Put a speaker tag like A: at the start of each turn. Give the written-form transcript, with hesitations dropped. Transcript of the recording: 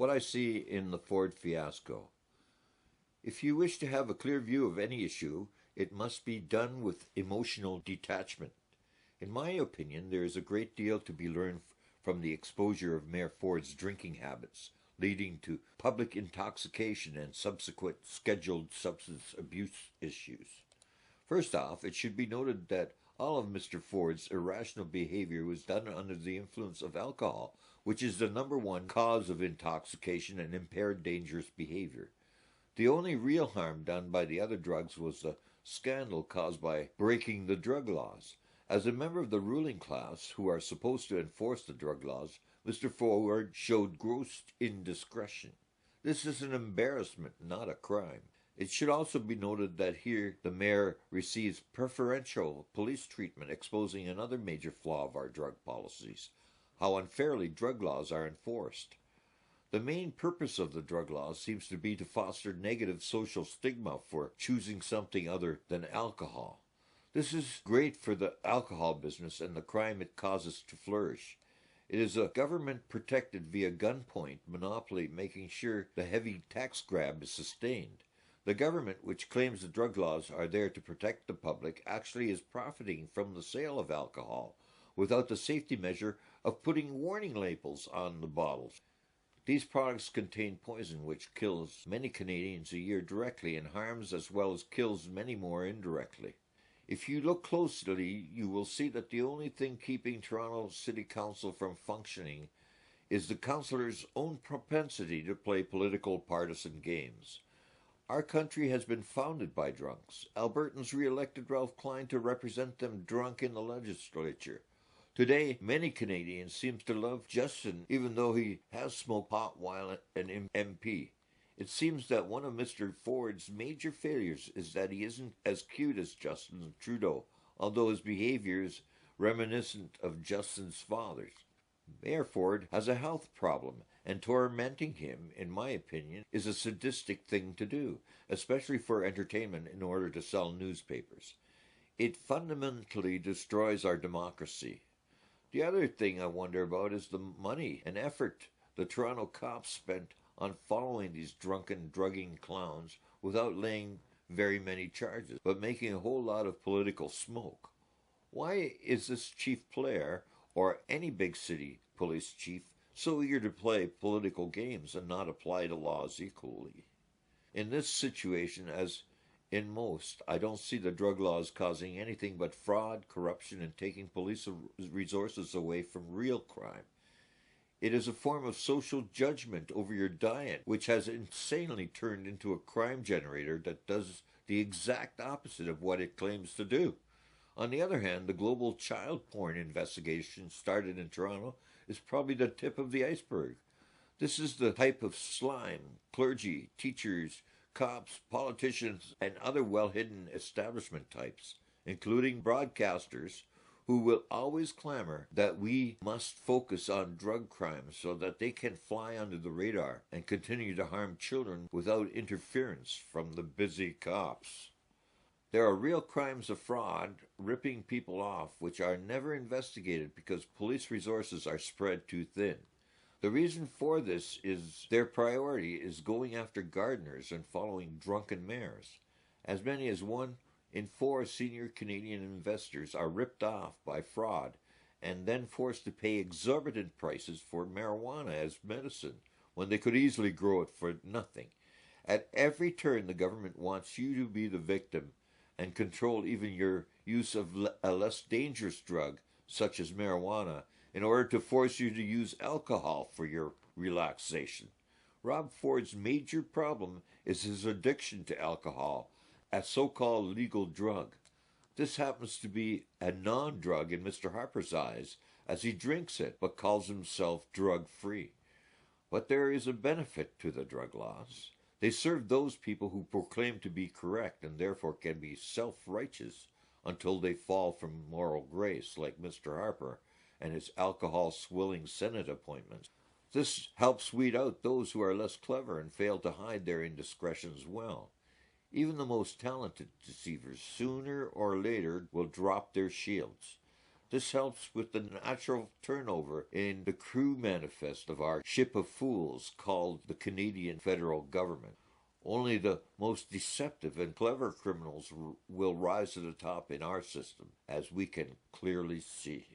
A: what I see in the Ford fiasco. If you wish to have a clear view of any issue, it must be done with emotional detachment. In my opinion, there is a great deal to be learned from the exposure of Mayor Ford's drinking habits, leading to public intoxication and subsequent scheduled substance abuse issues. First off, it should be noted that all of Mr. Ford's irrational behavior was done under the influence of alcohol, which is the number one cause of intoxication and impaired dangerous behavior. The only real harm done by the other drugs was the scandal caused by breaking the drug laws. As a member of the ruling class, who are supposed to enforce the drug laws, Mr. Ford showed gross indiscretion. This is an embarrassment, not a crime. It should also be noted that here the mayor receives preferential police treatment, exposing another major flaw of our drug policies, how unfairly drug laws are enforced. The main purpose of the drug laws seems to be to foster negative social stigma for choosing something other than alcohol. This is great for the alcohol business and the crime it causes to flourish. It is a government protected via gunpoint monopoly, making sure the heavy tax grab is sustained. The government, which claims the drug laws are there to protect the public, actually is profiting from the sale of alcohol without the safety measure of putting warning labels on the bottles. These products contain poison which kills many Canadians a year directly and harms as well as kills many more indirectly. If you look closely, you will see that the only thing keeping Toronto City Council from functioning is the councillors' own propensity to play political partisan games. Our country has been founded by drunks. Albertans re-elected Ralph Klein to represent them drunk in the legislature. Today, many Canadians seem to love Justin, even though he has smoked pot while an MP. It seems that one of Mr. Ford's major failures is that he isn't as cute as Justin Trudeau, although his behavior is reminiscent of Justin's father's. Mayor Ford has a health problem, and tormenting him, in my opinion, is a sadistic thing to do, especially for entertainment in order to sell newspapers. It fundamentally destroys our democracy. The other thing I wonder about is the money and effort the Toronto cops spent on following these drunken, drugging clowns without laying very many charges, but making a whole lot of political smoke. Why is this chief player, or any big city police chief, so eager to play political games and not apply the laws equally? In this situation, as in most, I don't see the drug laws causing anything but fraud, corruption, and taking police resources away from real crime. It is a form of social judgment over your diet, which has insanely turned into a crime generator that does the exact opposite of what it claims to do. On the other hand, the global child porn investigation started in Toronto is probably the tip of the iceberg. This is the type of slime clergy, teachers, cops, politicians, and other well-hidden establishment types, including broadcasters, who will always clamor that we must focus on drug crimes so that they can fly under the radar and continue to harm children without interference from the busy cops. There are real crimes of fraud, ripping people off, which are never investigated because police resources are spread too thin. The reason for this is their priority is going after gardeners and following drunken mayors. As many as 1 in 4 senior Canadian investors are ripped off by fraud and then forced to pay exorbitant prices for marijuana as medicine when they could easily grow it for nothing. At every turn, the government wants you to be the victim and control even your use of a less dangerous drug, such as marijuana, in order to force you to use alcohol for your relaxation. Rob Ford's major problem is his addiction to alcohol, a so-called legal drug. This happens to be a non-drug in Mr. Harper's eyes, as he drinks it, but calls himself drug-free. But there is a benefit to the drug laws. They serve those people who proclaim to be correct and therefore can be self-righteous until they fall from moral grace, like Mr. Harper and his alcohol-swilling Senate appointments. This helps weed out those who are less clever and fail to hide their indiscretions well. Even the most talented deceivers, sooner or later, will drop their shields. This helps with the natural turnover in the crew manifest of our ship of fools called the Canadian federal government. Only the most deceptive and clever criminals will rise to the top in our system, as we can clearly see.